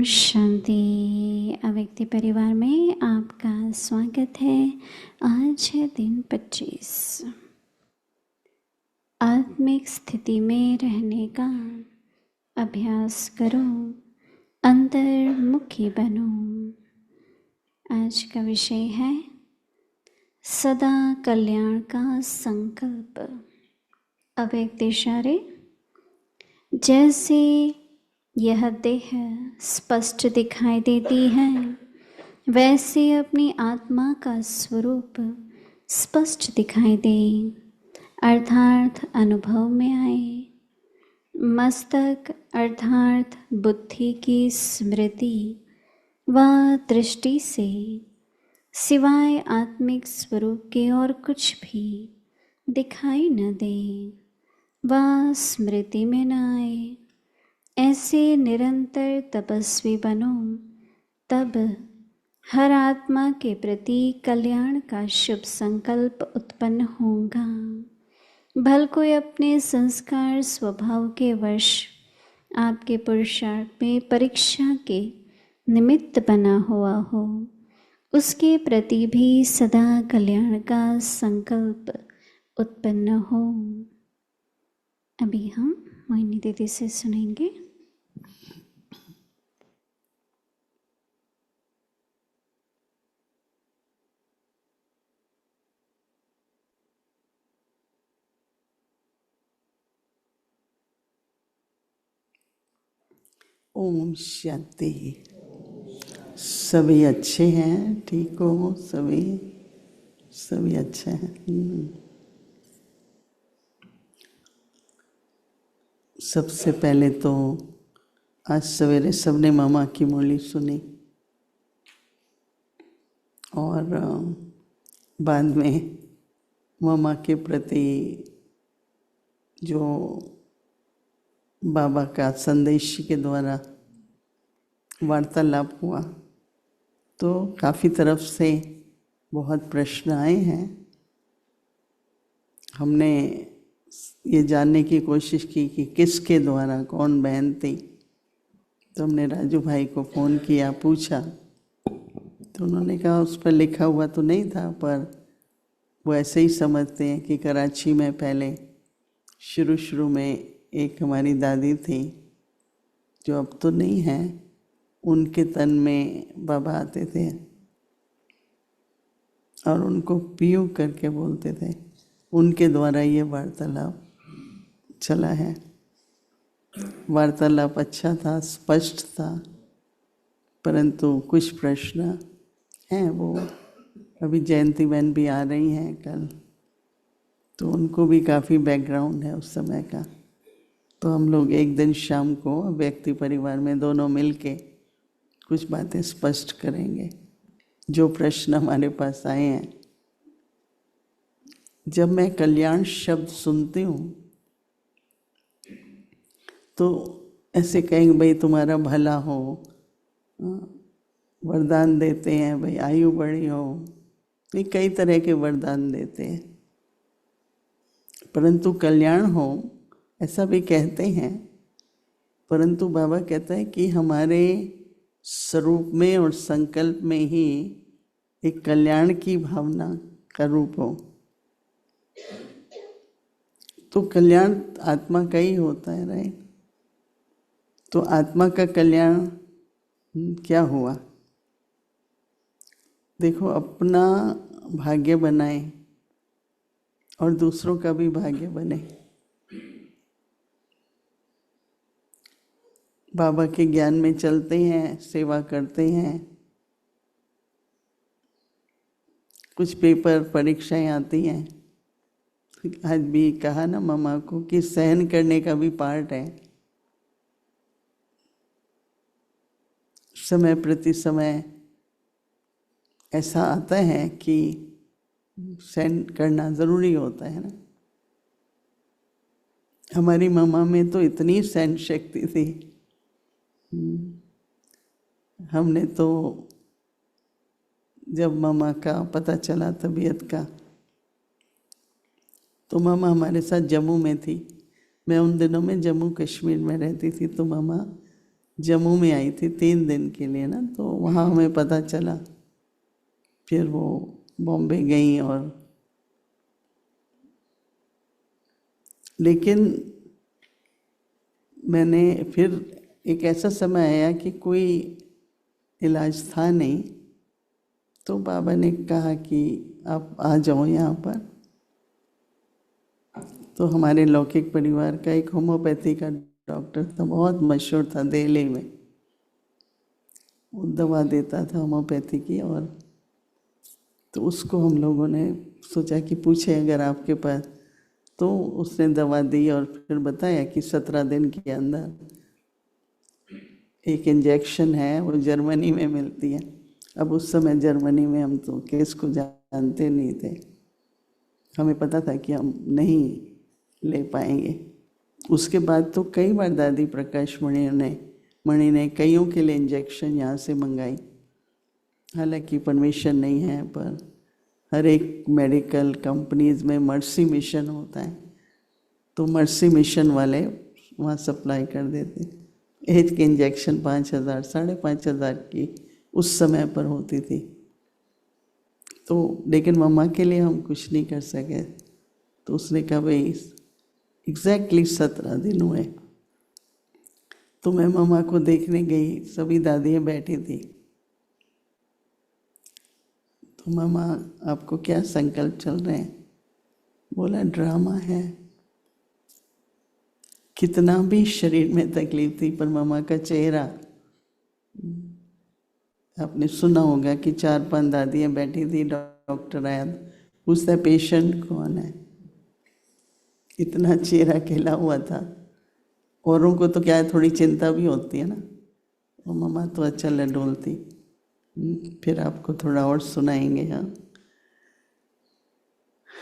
शांति। अव्यक्ति परिवार में आपका स्वागत है। आज है दिन 25। आत्मिक स्थिति में रहने का अभ्यास करो, अंतर्मुखी बनो। आज का विषय है सदा कल्याण का संकल्प। अव्यक्त इशारे। जैसे यह देह स्पष्ट दिखाई देती है, वैसे अपनी आत्मा का स्वरूप स्पष्ट दिखाई दे, अर्थात अनुभव में आए। मस्तक अर्थात बुद्धि की स्मृति व दृष्टि से सिवाय आत्मिक स्वरूप के और कुछ भी दिखाई न दे व स्मृति में न आए। ऐसे निरंतर तपस्वी बनो, तब हर आत्मा के प्रति कल्याण का शुभ संकल्प उत्पन्न होगा। भल कोई अपने संस्कार स्वभाव के वश आपके पुरुषार्थ में परीक्षा के निमित्त बना हुआ हो, उसके प्रति भी सदा कल्याण का संकल्प उत्पन्न हो। अभी हम मोहिनी दीदी से सुनेंगे। ओम शांति। सभी अच्छे हैं? ठीक हो? सभी अच्छे हैं। सबसे पहले तो आज सवेरे सबने मामा की मुरली सुनी और बाद में मामा के प्रति जो बाबा का संदेश के द्वारा वार्तालाप हुआ, तो काफ़ी तरफ से बहुत प्रश्न आए हैं। हमने ये जानने की कोशिश की कि किसके द्वारा, कौन बहन थी। तो हमने राजू भाई को फ़ोन किया, पूछा, तो उन्होंने कहा उस पर लिखा हुआ तो नहीं था, पर वो ऐसे ही समझते हैं कि कराची में पहले शुरू में एक हमारी दादी थी जो अब तो नहीं है, उनके तन में बाबा आते थे और उनको पीयू करके बोलते थे। उनके द्वारा ये वार्तालाप चला है। वार्तालाप अच्छा था, स्पष्ट था, परंतु कुछ प्रश्न हैं। वो अभी जयंती बहन भी आ रही हैं कल, तो उनको भी काफ़ी बैकग्राउंड है उस समय का। तो हम लोग एक दिन शाम को व्यक्ति परिवार में दोनों मिलके कुछ बातें स्पष्ट करेंगे। जो प्रश्न हमारे पास आए हैं, जब मैं कल्याण शब्द सुनती हूँ तो ऐसे कहेंगे भाई तुम्हारा भला हो, वरदान देते हैं, भाई आयु बड़ी हो, ये कई तरह के वरदान देते हैं। परंतु कल्याण हो ऐसा भी कहते हैं, परंतु बाबा कहता है कि हमारे स्वरूप में और संकल्प में ही एक कल्याण की भावना का रूप हो। तो कल्याण आत्मा का ही होता है, राइट? तो आत्मा का कल्याण क्या हुआ? देखो, अपना भाग्य बनाए और दूसरों का भी भाग्य बने। बाबा के ज्ञान में चलते हैं, सेवा करते हैं, कुछ पेपर परीक्षाएं आती हैं। आज भी कहा ना मामा को कि सहन करने का भी पार्ट है। समय प्रति समय ऐसा आता है कि सहन करना ज़रूरी होता है ना। हमारी मामा में तो इतनी सहन शक्ति थी। हमने तो जब मामा का पता चला तबीयत का, तो मामा हमारे साथ जम्मू में थी। मैं उन दिनों में जम्मू कश्मीर में रहती थी, तो मामा जम्मू में आई थी 3 दिन के लिए ना, तो वहाँ हमें पता चला। फिर वो बॉम्बे गई और लेकिन मैंने फिर एक ऐसा समय आया कि कोई इलाज था नहीं, तो बाबा ने कहा कि आप आ जाओ यहाँ पर। तो हमारे लौकिक परिवार का एक होम्योपैथी का डॉक्टर था, बहुत मशहूर था दिल्ली में, वो दवा देता था होम्योपैथी की। और तो उसको हम लोगों ने सोचा कि पूछे अगर आपके पास, तो उसने दवा दी और फिर बताया कि 17 दिन के अंदर एक इंजेक्शन है, वो जर्मनी में मिलती है। अब उस समय जर्मनी में हम तो किसको जानते नहीं थे, हमें पता था कि हम नहीं ले पाएंगे। उसके बाद तो कई बार दादी प्रकाश मणि ने कईयों के लिए इंजेक्शन यहाँ से मंगाई। हालांकि परमिशन नहीं है, पर हर एक मेडिकल कंपनीज में मर्सी मिशन होता है, तो मर्सी मिशन वाले वहाँ सप्लाई कर देते। एक इंजेक्शन 5,000 5,500 की उस समय पर होती थी। तो लेकिन मम्मा के लिए हम कुछ नहीं कर सके, तो उसने कहा भाई एग्जैक्टली 17 दिन हुए। तो मैं मम्मा को देखने गई, सभी दादियाँ बैठी थी। तो मम्मा आपको क्या संकल्प चल रहे हैं? बोला ड्रामा है। कितना भी शरीर में तकलीफ थी, पर मम्मा का चेहरा, आपने सुना होगा कि 4-5 दादियाँ बैठी थी, डॉक्टर आया पूछता पेशेंट कौन है, इतना चेहरा खिला हुआ था। औरों को तो क्या है, थोड़ी चिंता भी होती है ना, और मम्मा तो अच्छा डोलती। फिर आपको थोड़ा और सुनाएंगे। हाँ,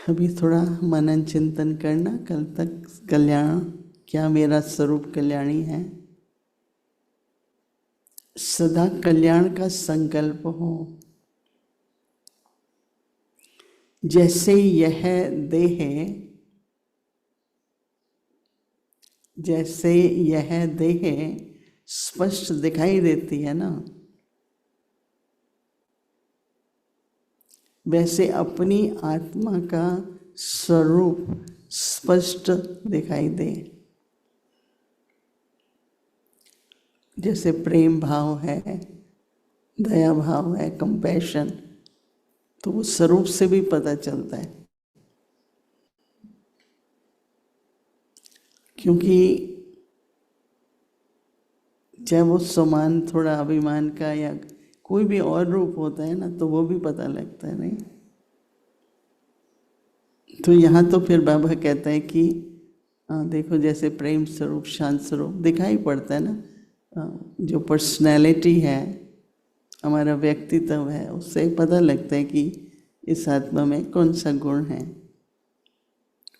अभी थोड़ा मनन चिंतन करना, कल तक कल्याण, क्या मेरा स्वरूप कल्याणी है, सदा कल्याण का संकल्प हो। जैसे यह देह, जैसे यह देह स्पष्ट दिखाई देती है ना, वैसे अपनी आत्मा का स्वरूप स्पष्ट दिखाई दे। जैसे प्रेम भाव है, दया भाव है, कंपैशन, तो वो स्वरूप से भी पता चलता है। क्योंकि चाहे वो समान थोड़ा अभिमान का या कोई भी और रूप होता है ना, तो वो भी पता लगता है। नहीं तो यहाँ तो फिर बाबा कहता है कि देखो जैसे प्रेम स्वरूप, शांत स्वरूप दिखाई पड़ता है ना, जो पर्सनैलिटी है, हमारा व्यक्तित्व है, उससे पता लगता है कि इस आत्मा में कौन सा गुण है।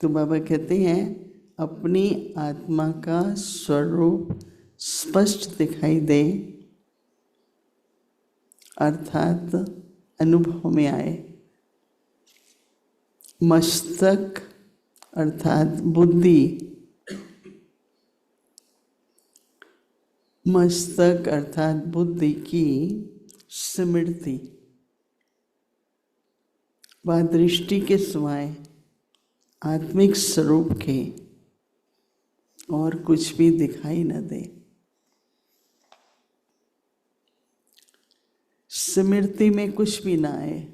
तो बाबा कहते हैं अपनी आत्मा का स्वरूप स्पष्ट दिखाई दे, अर्थात अनुभव में आए। मस्तक अर्थात बुद्धि, मस्तक अर्थात बुद्धि की स्मृति व दृष्टि के सिवाय आत्मिक स्वरूप के और कुछ भी दिखाई न दे। स्मृति में कुछ भी ना आए।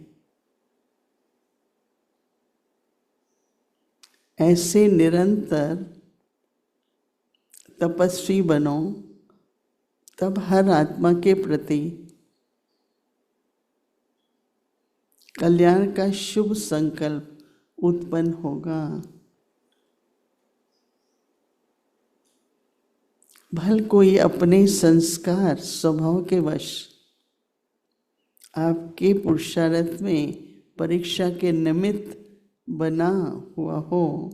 ऐसे निरंतर तपस्वी बनो, तब हर आत्मा के प्रति कल्याण का शुभ संकल्प उत्पन्न होगा। भल कोई अपने संस्कार स्वभाव के वश आपके पुरुषार्थ में परीक्षा के निमित्त बना हुआ हो,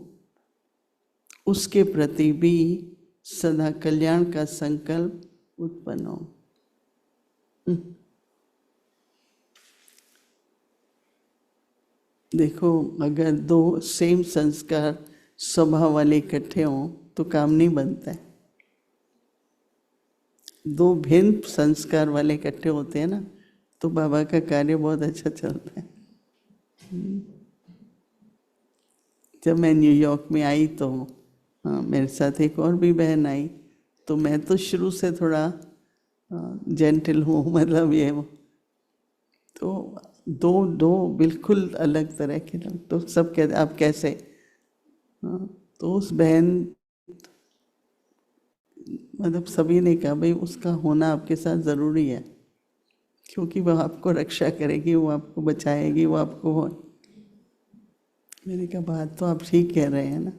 उसके प्रति भी सदा कल्याण का संकल्प उत्पन्न हो। देखो अगर 2 सेम संस्कार स्वभाव वाले इकट्ठे हों तो काम नहीं बनता है। दो भिन्न संस्कार वाले इकट्ठे होते हैं ना, तो बाबा का कार्य बहुत अच्छा चलता है। जब मैं न्यूयॉर्क में आई तो मेरे साथ एक और भी बहन आई, तो मैं तो शुरू से थोड़ा जेंटल हूँ, मतलब ये तो दो बिल्कुल अलग तरह के लोग, तो सब कहते आप कैसे। तो उस बहन, मतलब सभी ने कहा भाई उसका होना आपके साथ ज़रूरी है, क्योंकि वह आपको रक्षा करेगी, वो आपको बचाएगी, वो आपको। मैंने कहा बात तो आप ठीक कह रहे हैं ना।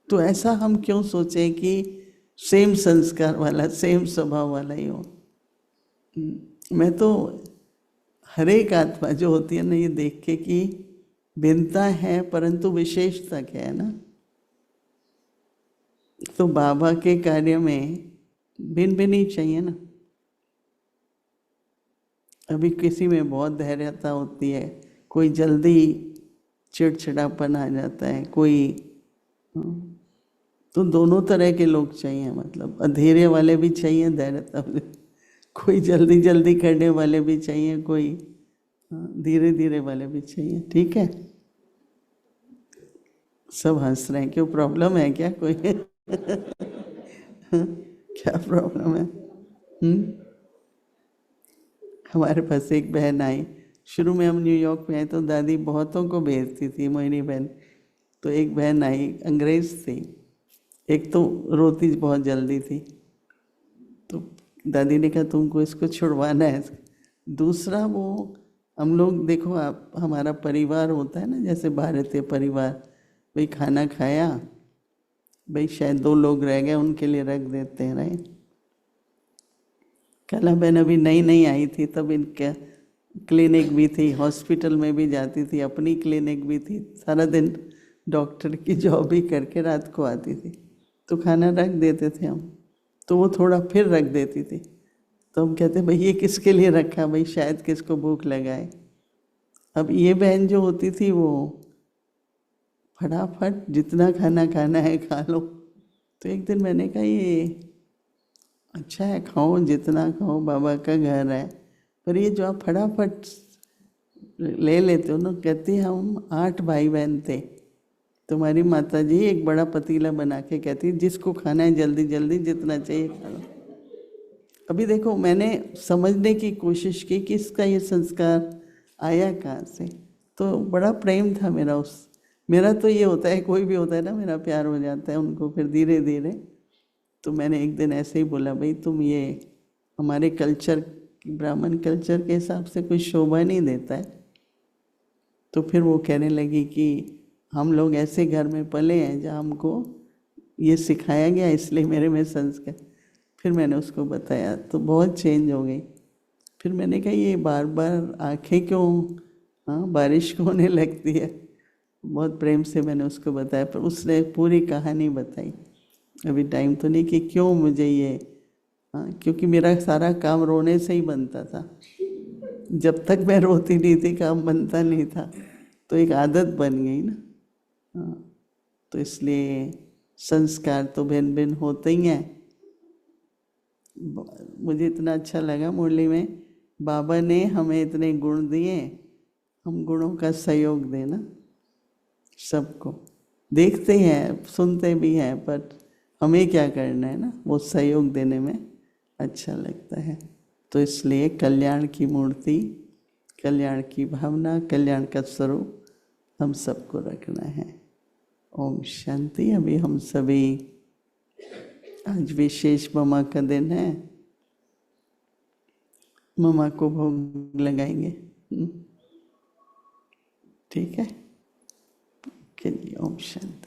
तो ऐसा हम क्यों सोचें कि सेम संस्कार वाला, सेम स्वभाव वाला ही हो। मैं तो हर एक आत्मा जो होती है ना, ये देख के कि भिन्नता है परंतु विशेषता क्या है ना। तो बाबा के कार्य में भिन्न भिन्न ही चाहिए ना। अभी किसी में बहुत धैर्यता होती है, कोई जल्दी चिड़चिड़ापन आ जाता है, कोई। तो दोनों तरह के लोग चाहिए, मतलब धैर्य वाले भी चाहिए, धैर्यता वाले, कोई जल्दी जल्दी करने वाले भी चाहिए, कोई धीरे धीरे वाले भी चाहिए। ठीक है, सब हंस रहे हैं, क्यों प्रॉब्लम है क्या कोई? क्या प्रॉब्लम है? हमारे पास एक बहन आई, शुरू में हम न्यूयॉर्क में आए तो दादी बहुतों को भेजती थी, मोहिनी बहन। तो एक बहन आई, अंग्रेज थी, एक तो रोती बहुत जल्दी थी, तो दादी ने कहा तुमको इसको छुड़वाना है। दूसरा वो हम लोग देखो, आप हमारा परिवार होता है ना, जैसे भारतीय परिवार, भाई खाना खाया, भाई शायद 2 लोग रह गए, उनके लिए रख देते हैं, राइट। कला बहन अभी नई नई आई थी, तब इनका क्लिनिक भी थी, हॉस्पिटल में भी जाती थी, अपनी क्लिनिक भी थी, सारा दिन डॉक्टर की जॉब भी करके रात को आती थी, तो खाना रख देते थे हम। तो वो थोड़ा फिर रख देती थी, तो हम कहते भाई ये किसके लिए रखा, भाई शायद किसको भूख लगाए। अब ये बहन जो होती थी वो फटाफट जितना खाना खाना है खा लो। तो एक दिन मैंने कहा ये अच्छा है, खाओ जितना खाओ, बाबा का घर है, पर ये जो आप फटाफट ले लेते हो ना। कहती हम 8 भाई बहन थे, तुम्हारी माता जी एक बड़ा पतीला बना के कहती जिसको खाना है जल्दी जल्दी जितना चाहिए खा लो। अभी देखो, मैंने समझने की कोशिश की कि इसका ये संस्कार आया कहाँ से। तो बड़ा प्रेम था मेरा तो ये होता है, कोई भी होता है ना, मेरा प्यार हो जाता है उनको फिर धीरे धीरे। तो मैंने एक दिन ऐसे ही बोला भाई तुम ये हमारे कल्चर, ब्राह्मण कल्चर के हिसाब से कोई शोभा नहीं देता है। तो फिर वो कहने लगी कि हम लोग ऐसे घर में पले हैं जहाँ हमको ये सिखाया गया, इसलिए मेरे में संस्कार। फिर मैंने उसको बताया तो बहुत चेंज हो गई। फिर मैंने कहा ये बार बार आंखें क्यों बारिश को होने लगती है। बहुत प्रेम से मैंने उसको बताया, पर उसने पूरी कहानी बताई। अभी टाइम तो नहीं कि क्यों मुझे ये, क्योंकि मेरा सारा काम रोने से ही बनता था। जब तक मैं रोती नहीं थी काम बनता नहीं था, तो एक आदत बन गई ना। तो इसलिए संस्कार तो भिन्न भिन्न होते ही हैं। मुझे इतना अच्छा लगा मुरली में, बाबा ने हमें इतने गुण दिए, हम गुणों का सहयोग देना सबको। देखते हैं सुनते भी हैं, पर हमें क्या करना है ना, वो सहयोग देने में अच्छा लगता है। तो इसलिए कल्याण की मूर्ति, कल्याण की भावना, कल्याण का स्वरूप हम सबको रखना है। ओम शांति। अभी हम सभी, आज विशेष ममा का दिन है, ममा को भोग लगाएंगे। ठीक है, ओम शांति।